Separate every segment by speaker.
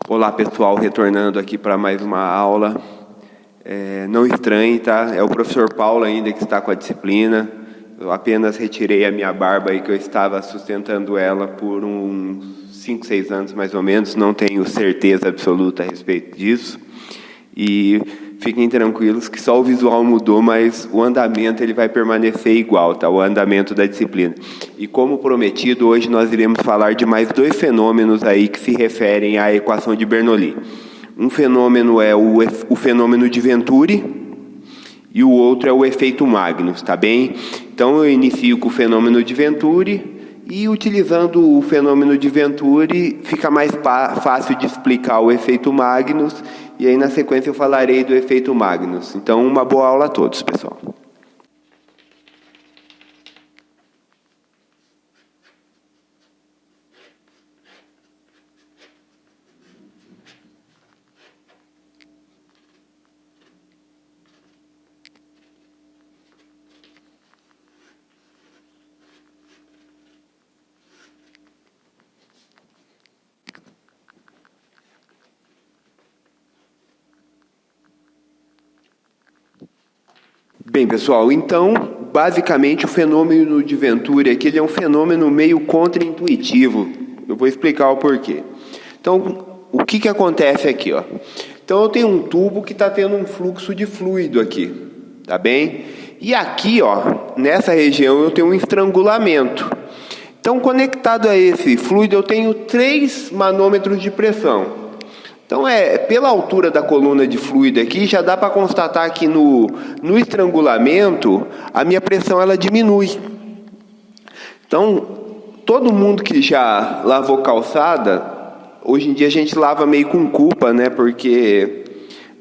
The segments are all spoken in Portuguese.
Speaker 1: Olá pessoal, retornando aqui para mais uma aula. Não estranhe, tá? É o professor Paulo ainda que está com a disciplina. Eu apenas retirei a minha barba aí que eu estava sustentando ela por uns 5, 6 anos mais ou menos. Não tenho certeza absoluta a respeito disso. E fiquem tranquilos que só o visual mudou, mas o andamento ele vai permanecer igual, tá? O andamento da disciplina. E como prometido, hoje nós iremos falar de mais 2 fenômenos aí que se referem à equação de Bernoulli. Um fenômeno é o fenômeno de Venturi e o outro é o efeito Magnus, tá bem? Então eu inicio com o fenômeno de Venturi e utilizando o fenômeno de Venturi fica mais fácil de explicar o efeito Magnus. E aí, na sequência, eu falarei do efeito Magnus. Então, uma boa aula a todos, pessoal. Bem, pessoal, então, basicamente, o fenômeno de Venturi aqui ele é um fenômeno meio contraintuitivo. Eu vou explicar o porquê. Então, o que acontece aqui, ó? Então, eu tenho um tubo que está tendo um fluxo de fluido aqui, tá bem? E aqui, ó, nessa região, eu tenho um estrangulamento. Então, conectado a esse fluido, eu tenho 3 manômetros de pressão. Então, pela altura da coluna de fluido aqui, já dá para constatar que no estrangulamento, a minha pressão ela diminui. Então, todo mundo que já lavou calçada, hoje em dia a gente lava meio com culpa, né? Porque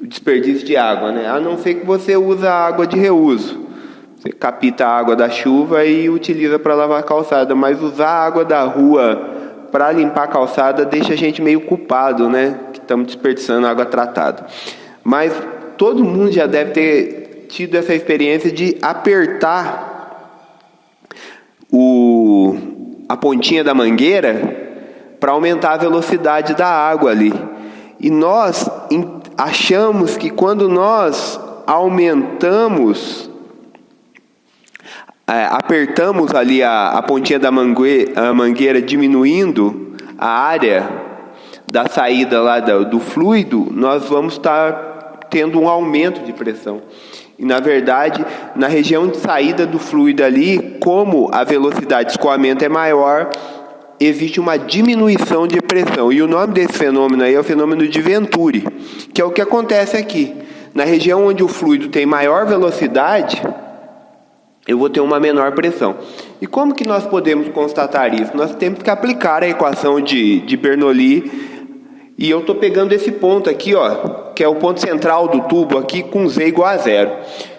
Speaker 1: o desperdício de água, né? A não ser que você usa água de reuso. Você capta a água da chuva e utiliza para lavar a calçada. Mas usar a água da rua para limpar a calçada deixa a gente meio culpado, né? Estamos desperdiçando água tratada. Mas todo mundo já deve ter tido essa experiência de apertar a pontinha da mangueira para aumentar a velocidade da água ali. E nós achamos que quando nós apertamos ali a pontinha da mangueira, diminuindo a área da saída lá do fluido, nós vamos estar tendo um aumento de pressão. E, na verdade, na região de saída do fluido ali, como a velocidade de escoamento é maior, existe uma diminuição de pressão. E o nome desse fenômeno aí é o fenômeno de Venturi, que é o que acontece aqui. Na região onde o fluido tem maior velocidade, eu vou ter uma menor pressão. E como que nós podemos constatar isso? Nós temos que aplicar a equação de Bernoulli. E eu estou pegando esse ponto aqui, ó, que é o ponto central do tubo aqui, com Z igual a 0.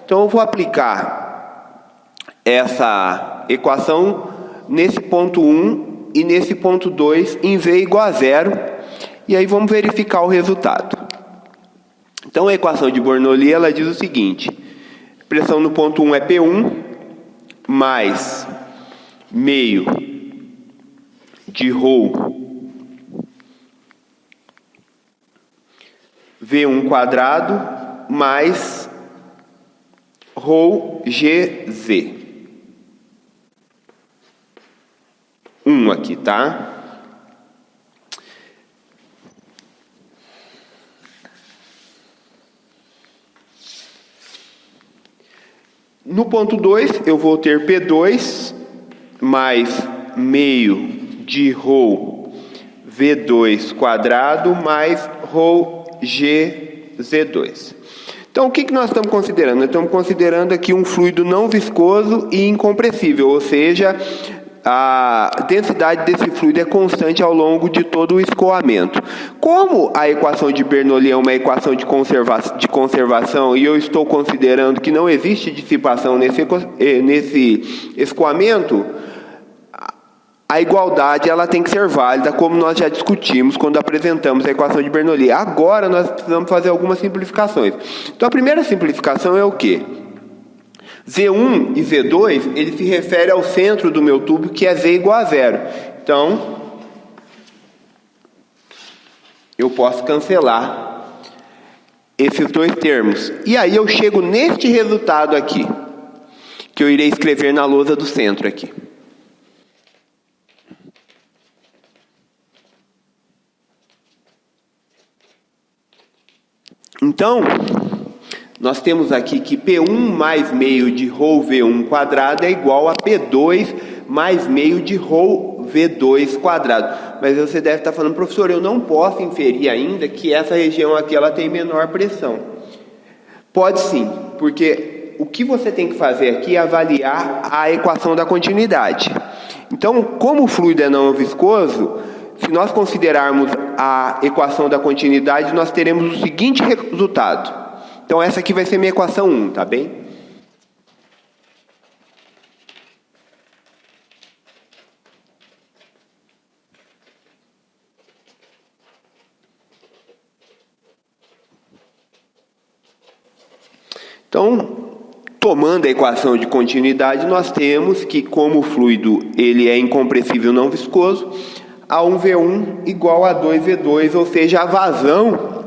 Speaker 1: Então eu vou aplicar essa equação nesse ponto 1 e nesse ponto 2 em V igual a 0. E aí vamos verificar o resultado. Então a equação de Bernoulli ela diz o seguinte: pressão no ponto 1 é P1 mais meio de ρ V1 quadrado mais ρgz. 1 aqui, tá? No ponto 2, eu vou ter P2 mais meio de ρ V2 quadrado mais ρgz2. Então, o que nós estamos considerando? Nós estamos considerando aqui um fluido não viscoso e incompressível, ou seja, a densidade desse fluido é constante ao longo de todo o escoamento. Como a equação de Bernoulli é uma equação de conservação e eu estou considerando que não existe dissipação nesse escoamento, a igualdade ela tem que ser válida, como nós já discutimos quando apresentamos a equação de Bernoulli. Agora nós precisamos fazer algumas simplificações. Então a primeira simplificação é o quê? Z1 e Z2, ele se refere ao centro do meu tubo, que é Z igual a 0. Então, eu posso cancelar esses dois termos. E aí eu chego neste resultado aqui, que eu irei escrever na lousa do centro aqui. Então, nós temos aqui que P1 mais meio de ρ V1 quadrado é igual a P2 mais meio de ρ V2 quadrado. Mas você deve estar falando, professor, eu não posso inferir ainda que essa região aqui ela tem menor pressão. Pode sim, porque o que você tem que fazer aqui é avaliar a equação da continuidade. Então, como o fluido é não viscoso, se nós considerarmos a equação da continuidade, nós teremos o seguinte resultado. Então, essa aqui vai ser minha equação 1, tá bem? Então, tomando a equação de continuidade, nós temos que, como o fluido ele é incompressível não viscoso, A1V1 igual a 2V2, ou seja, a vazão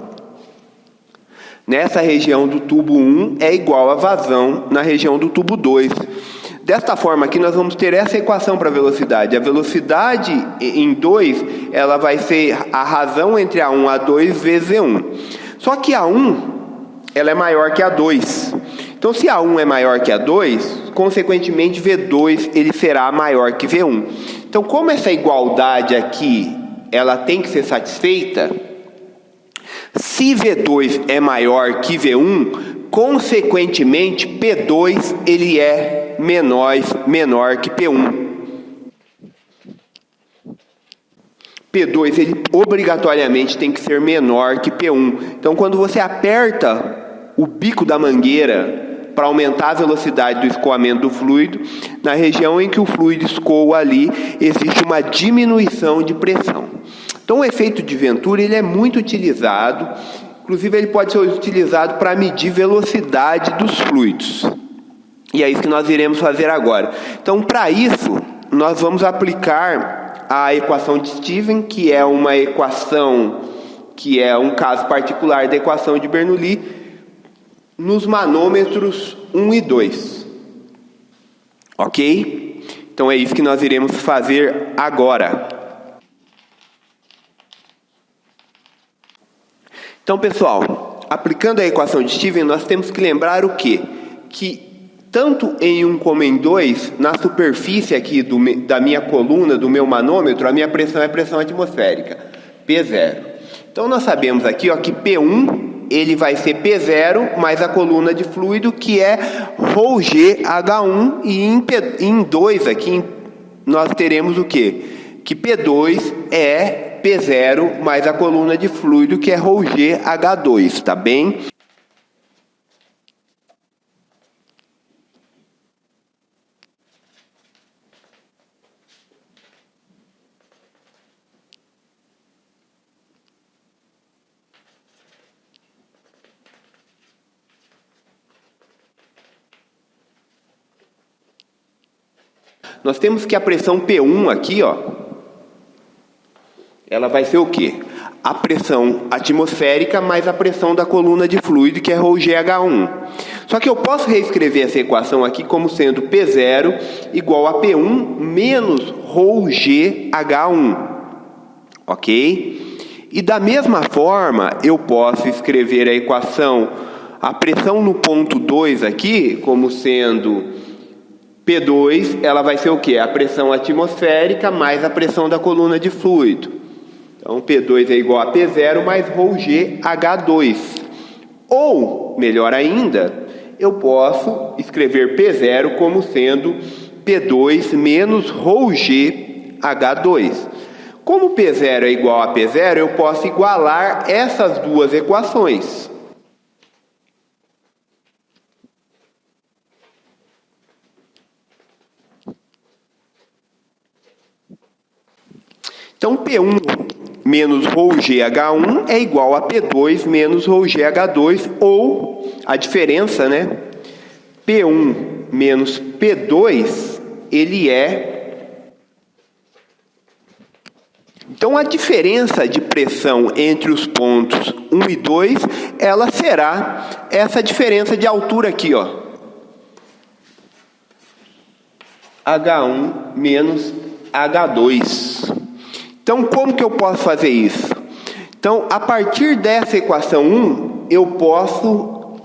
Speaker 1: nessa região do tubo 1 é igual à vazão na região do tubo 2. Desta forma aqui, nós vamos ter essa equação para a velocidade. A velocidade em 2, ela vai ser a razão entre A1 e A2 vezes V1. Só que A1, ela é maior que A2. Então, se A1 é maior que A2, consequentemente, V2 ele será maior que V1. Então, como essa igualdade aqui, ela tem que ser satisfeita, se V2 é maior que V1, consequentemente, P2 ele é menor que P1. P2 ele obrigatoriamente tem que ser menor que P1. Então, quando você aperta o bico da mangueira para aumentar a velocidade do escoamento do fluido, na região em que o fluido escoa ali, existe uma diminuição de pressão. Então, o efeito de Venturi ele é muito utilizado, inclusive ele pode ser utilizado para medir velocidade dos fluidos. E é isso que nós iremos fazer agora. Então, para isso, nós vamos aplicar a equação de Steven, que é uma equação, que é um caso particular da equação de Bernoulli, nos manômetros 1 e 2. Ok? Então é isso que nós iremos fazer agora. Então, pessoal, aplicando a equação de Steven, nós temos que lembrar o quê? Que tanto em 1 como em 2, na superfície aqui da minha coluna, do meu manômetro, a minha pressão é pressão atmosférica, P0. Então, nós sabemos aqui ó, que P1 ele vai ser P0 mais a coluna de fluido, que é ρgH1, e em 2 aqui nós teremos o quê? Que P2 é P0 mais a coluna de fluido, que é ρgH2, tá bem? Nós temos que a pressão P1 aqui, ó, ela vai ser o quê? A pressão atmosférica mais a pressão da coluna de fluido, que é ρgH1. Só que eu posso reescrever essa equação aqui como sendo P0 igual a P1 menos ρgH1. Ok? E da mesma forma, eu posso escrever a equação, a pressão no ponto 2 aqui, como sendo P2, ela vai ser o quê? A pressão atmosférica mais a pressão da coluna de fluido. Então, P2 é igual a P0 mais ρgH2. Ou, melhor ainda, eu posso escrever P0 como sendo P2 menos ρgH2. Como P0 é igual a P0, eu posso igualar essas duas equações. Então, P1 menos ρgH1 é igual a P2 menos ρgH2, ou a diferença, né? P1 menos P2, ele é Então, a diferença de pressão entre os pontos 1 e 2, ela será essa diferença de altura aqui, ó. H1 menos H2. Então, como que eu posso fazer isso? Então, a partir dessa equação 1, eu posso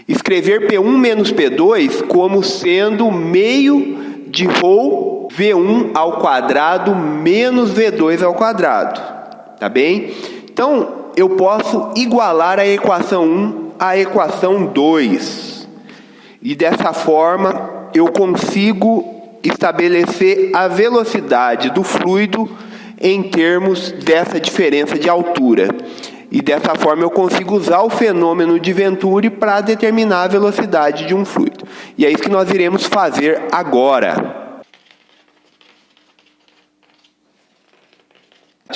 Speaker 1: escrever P1 menos P2 como sendo meio de ρ V1 ao quadrado menos V2 ao quadrado. Tá bem? Então, eu posso igualar a equação 1 à equação 2. E dessa forma, eu consigo estabelecer a velocidade do fluido em termos dessa diferença de altura. E dessa forma eu consigo usar o fenômeno de Venturi para determinar a velocidade de um fluido. E é isso que nós iremos fazer agora.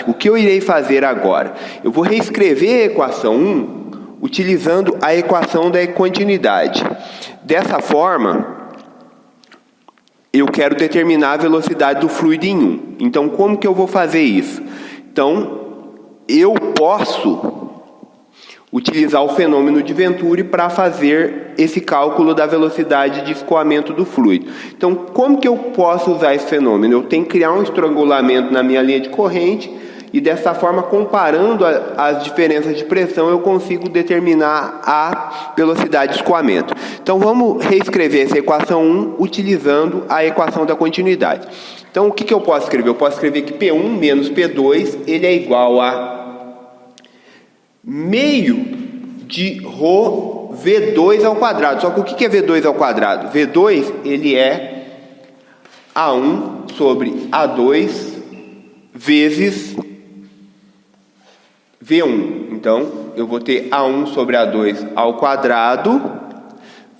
Speaker 1: O que eu irei fazer agora? Eu vou reescrever a equação 1 utilizando a equação da continuidade. Dessa forma, eu quero determinar a velocidade do fluido em 1. Então, como que eu vou fazer isso? Então, eu posso utilizar o fenômeno de Venturi para fazer esse cálculo da velocidade de escoamento do fluido. Então, como que eu posso usar esse fenômeno? Eu tenho que criar um estrangulamento na minha linha de corrente e dessa forma, comparando as diferenças de pressão, eu consigo determinar a velocidade de escoamento. Então, vamos reescrever essa equação 1 utilizando a equação da continuidade. Então, o que eu posso escrever? Eu posso escrever que P1 menos P2, ele é igual a meio de ρ V2 ao quadrado. Só que o que é V2 ao quadrado? V2, ele é A1 sobre A2 vezes V1. Então, eu vou ter A1 sobre A2 ao quadrado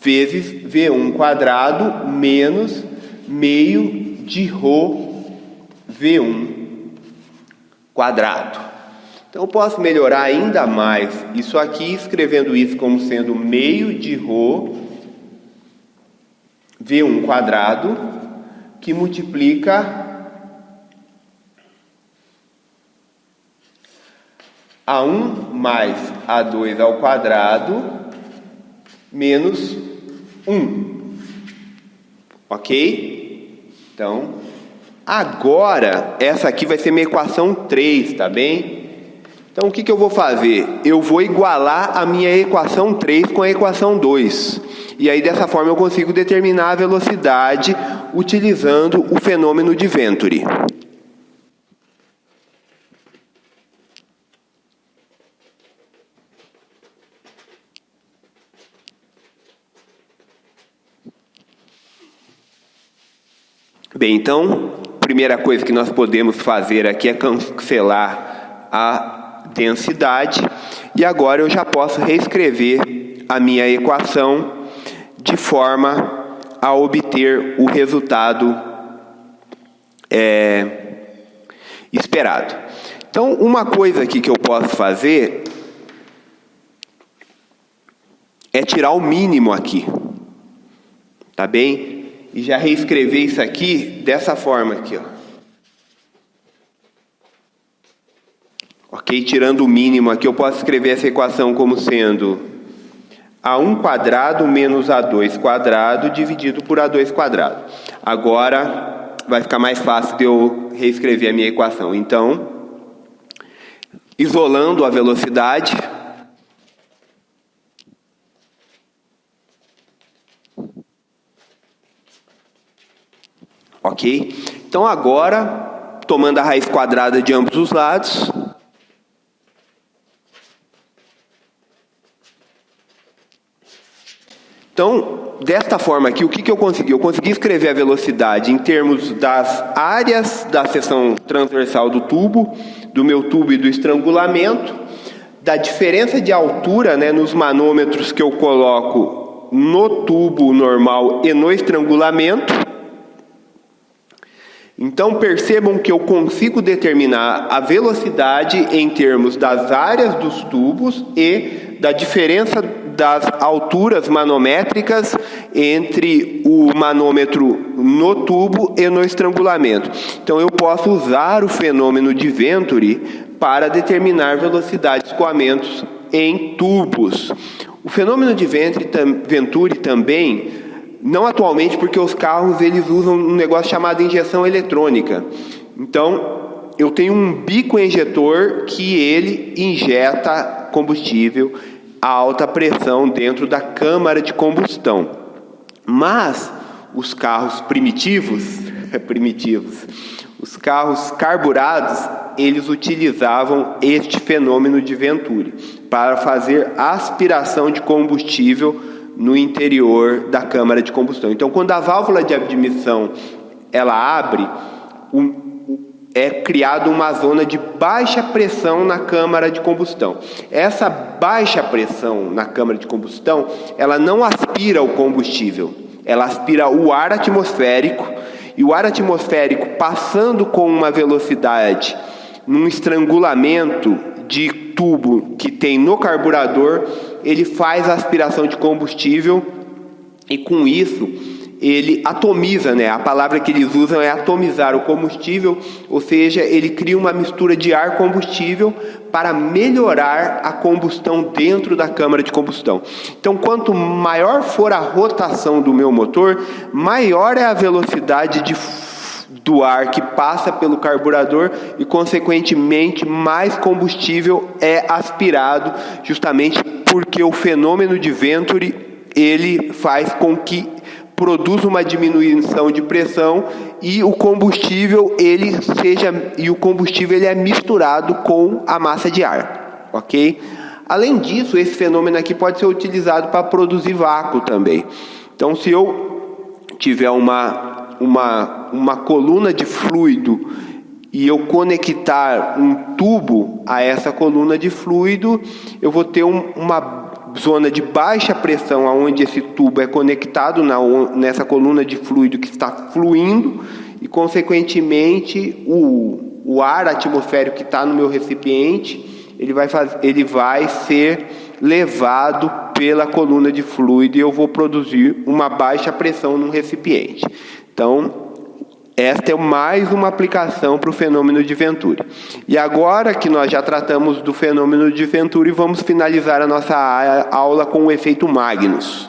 Speaker 1: vezes V1 quadrado menos meio de ρ V1 quadrado. Então, eu posso melhorar ainda mais isso aqui, escrevendo isso como sendo meio de ρ V1 quadrado, que multiplica A1 mais A2 ao quadrado menos 1. Ok? Então, agora, essa aqui vai ser minha equação 3, tá bem? Então, o que eu vou fazer? Eu vou igualar a minha equação 3 com a equação 2. E aí, dessa forma, eu consigo determinar a velocidade utilizando o fenômeno de Venturi. Bem, então, a primeira coisa que nós podemos fazer aqui é cancelar a densidade. E agora eu já posso reescrever a minha equação de forma a obter o resultado esperado. Então, uma coisa aqui que eu posso fazer é tirar o mínimo aqui. Tá bem? E já reescrever isso aqui dessa forma aqui, ó. Ok? Tirando o mínimo aqui, eu posso escrever essa equação como sendo A1 quadrado menos A2 quadrado dividido por A2 quadrado. Agora vai ficar mais fácil de eu reescrever a minha equação. Então, isolando a velocidade, ok? Então agora, tomando a raiz quadrada de ambos os lados, então, desta forma aqui, o que eu consegui? Eu consegui escrever a velocidade em termos das áreas da seção transversal do tubo, do meu tubo e do estrangulamento, da diferença de altura, né, nos manômetros que eu coloco no tubo normal e no estrangulamento. Então, percebam que eu consigo determinar a velocidade em termos das áreas dos tubos e da diferença das alturas manométricas entre o manômetro no tubo e no estrangulamento. Então eu posso usar o fenômeno de Venturi para determinar velocidade de escoamentos em tubos. O fenômeno de Venturi também, não atualmente, porque os carros eles usam um negócio chamado injeção eletrônica. Então eu tenho um bico injetor que ele injeta combustível a alta pressão dentro da câmara de combustão. Mas os carros primitivos, os carros carburados, eles utilizavam este fenômeno de Venturi para fazer aspiração de combustível no interior da câmara de combustão. Então, quando a válvula de admissão ela abre, é criada uma zona de baixa pressão na câmara de combustão. Essa baixa pressão na câmara de combustão, ela não aspira o combustível, ela aspira o ar atmosférico, e o ar atmosférico passando com uma velocidade num estrangulamento de tubo que tem no carburador, ele faz a aspiração de combustível e com isso ele atomiza, né? A palavra que eles usam é atomizar o combustível, ou seja, ele cria uma mistura de ar combustível para melhorar a combustão dentro da câmara de combustão. Então, quanto maior for a rotação do meu motor, maior é a velocidade do ar que passa pelo carburador e, consequentemente, mais combustível é aspirado, justamente porque o fenômeno de Venturi ele faz com que produz uma diminuição de pressão e o combustível ele é misturado com a massa de ar, ok? Além disso, esse fenômeno aqui pode ser utilizado para produzir vácuo também. Então, se eu tiver uma coluna de fluido e eu conectar um tubo a essa coluna de fluido, eu vou ter uma zona de baixa pressão onde esse tubo é conectado nessa coluna de fluido que está fluindo e, consequentemente, o ar atmosférico que está no meu recipiente ele vai ser levado pela coluna de fluido e eu vou produzir uma baixa pressão no recipiente. Então, esta é mais uma aplicação para o fenômeno de Venturi. E agora que nós já tratamos do fenômeno de Venturi, vamos finalizar a nossa aula com o efeito Magnus.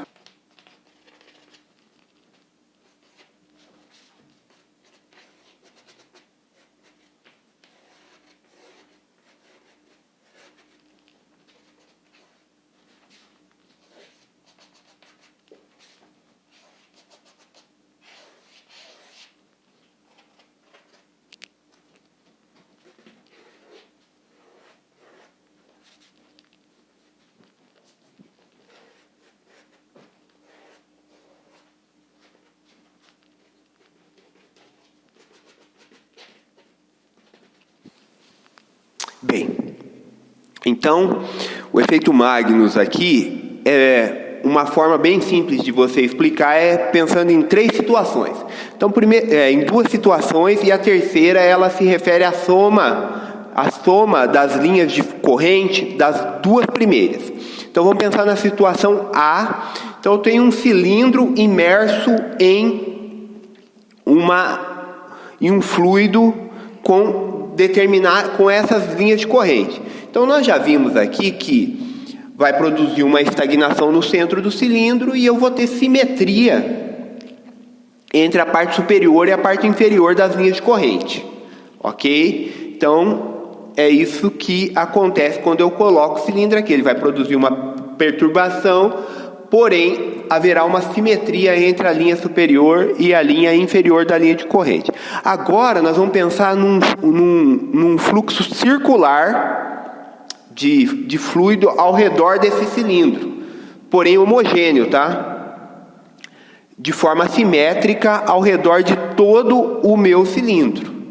Speaker 1: Bem, então, o efeito Magnus aqui é uma forma bem simples de você explicar, pensando em 3 situações. Então, em 2 situações, e a terceira ela se refere à soma das linhas de corrente das 2 primeiras. Então, vamos pensar na situação A. Então, eu tenho um cilindro imerso em um fluido com essas linhas de corrente. Então, nós já vimos aqui que vai produzir uma estagnação no centro do cilindro e eu vou ter simetria entre a parte superior e a parte inferior das linhas de corrente, ok? Então, é isso que acontece quando eu coloco o cilindro aqui. Ele vai produzir uma perturbação, porém, haverá uma simetria entre a linha superior e a linha inferior da linha de corrente. Agora, nós vamos pensar num fluxo circular de fluido ao redor desse cilindro, porém homogêneo, tá? De forma simétrica ao redor de todo o meu cilindro.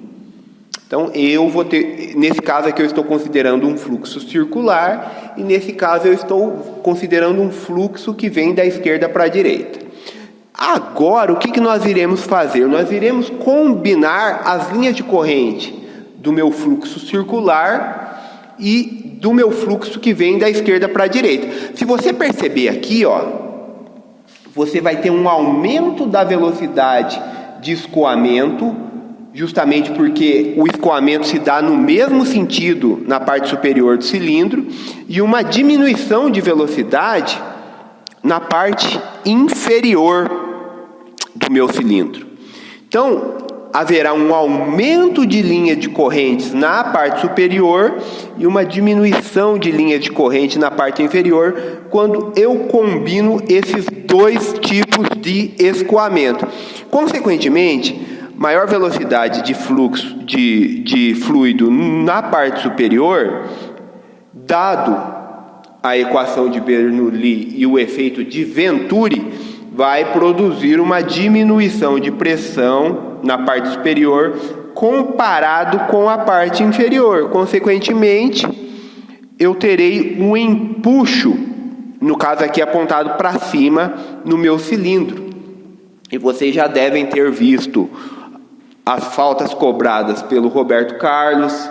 Speaker 1: Então, eu vou ter, nesse caso aqui eu estou considerando um fluxo circular, e nesse caso eu estou considerando um fluxo que vem da esquerda para a direita. Agora, o que nós iremos fazer? Nós iremos combinar as linhas de corrente do meu fluxo circular e do meu fluxo que vem da esquerda para a direita. Se você perceber aqui, ó, você vai ter um aumento da velocidade de escoamento, justamente porque o escoamento se dá no mesmo sentido na parte superior do cilindro, e uma diminuição de velocidade na parte inferior do meu cilindro. Então, haverá um aumento de linha de correntes na parte superior e uma diminuição de linha de corrente na parte inferior quando eu combino esses dois tipos de escoamento. Consequentemente, maior velocidade de fluxo de fluido na parte superior, dado a equação de Bernoulli e o efeito de Venturi, vai produzir uma diminuição de pressão na parte superior comparado com a parte inferior. Consequentemente, eu terei um empuxo, no caso aqui apontado para cima, no meu cilindro. E vocês já devem ter visto as faltas cobradas pelo Roberto Carlos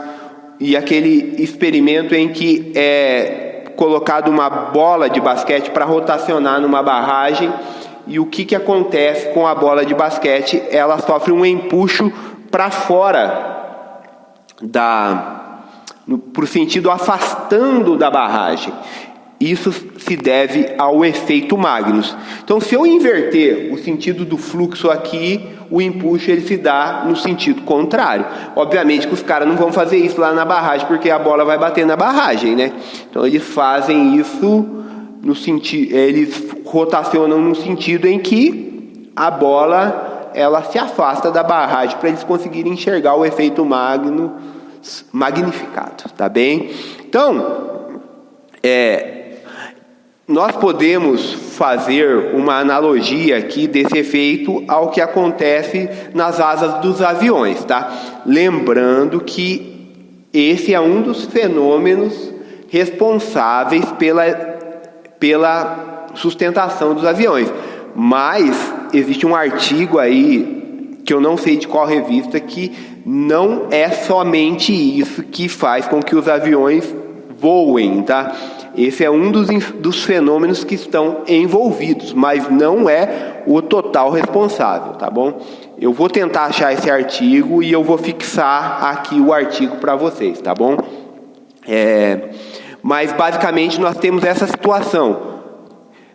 Speaker 1: e aquele experimento em que é colocado uma bola de basquete para rotacionar numa barragem. E o que acontece com a bola de basquete? Ela sofre um empuxo para fora, para o sentido afastando da barragem. Isso se deve ao efeito Magnus. Então, se eu inverter o sentido do fluxo aqui, o empuxo ele se dá no sentido contrário. Obviamente que os caras não vão fazer isso lá na barragem, porque a bola vai bater na barragem, né? Então, eles fazem isso no sentido, eles rotacionam no sentido em que a bola ela se afasta da barragem para eles conseguirem enxergar o efeito magnificado, tá bem? Então, nós podemos fazer uma analogia aqui desse efeito ao que acontece nas asas dos aviões, tá? Lembrando que esse é um dos fenômenos responsáveis pela sustentação dos aviões. Mas existe um artigo aí, que eu não sei de qual revista, que não é somente isso que faz com que os aviões voem, tá? Esse é um dos fenômenos que estão envolvidos, mas não é o total responsável, tá bom? Eu vou tentar achar esse artigo e eu vou fixar aqui o artigo para vocês, tá bom? Mas basicamente nós temos essa situação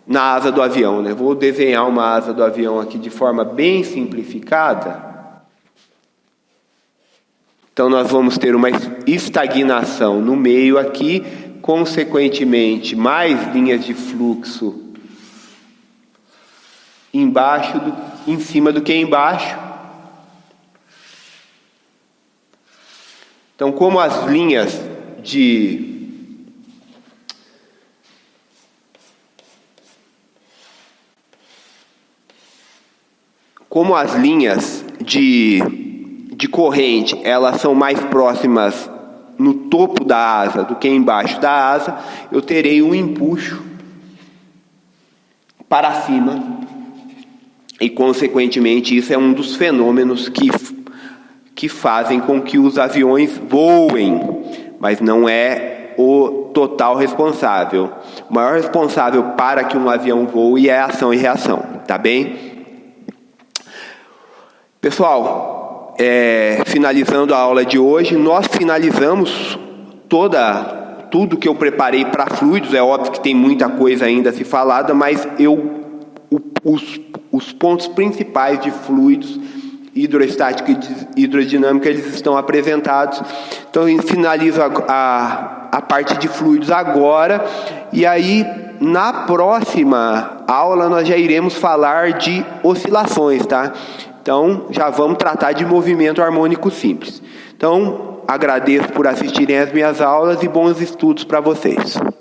Speaker 1: na asa do avião, né? Vou desenhar uma asa do avião aqui de forma bem simplificada. Então nós vamos ter uma estagnação no meio aqui, consequentemente mais linhas de fluxo em cima do que embaixo. Então, como as linhas de corrente, elas são mais próximas no topo da asa do que embaixo da asa, eu terei um empuxo para cima e, consequentemente, isso é um dos fenômenos que fazem com que os aviões voem, mas não é o total responsável. O maior responsável para que um avião voe é a ação e reação, tá bem? Pessoal, finalizando a aula de hoje, nós finalizamos tudo que eu preparei para fluidos. É óbvio que tem muita coisa ainda a se falada, mas os pontos principais de fluidos, hidrostática e hidrodinâmica, eles estão apresentados. Então, eu finalizo a parte de fluidos agora, e aí na próxima aula nós já iremos falar de oscilações, tá? Então, já vamos tratar de movimento harmônico simples. Então, agradeço por assistirem às minhas aulas e bons estudos para vocês.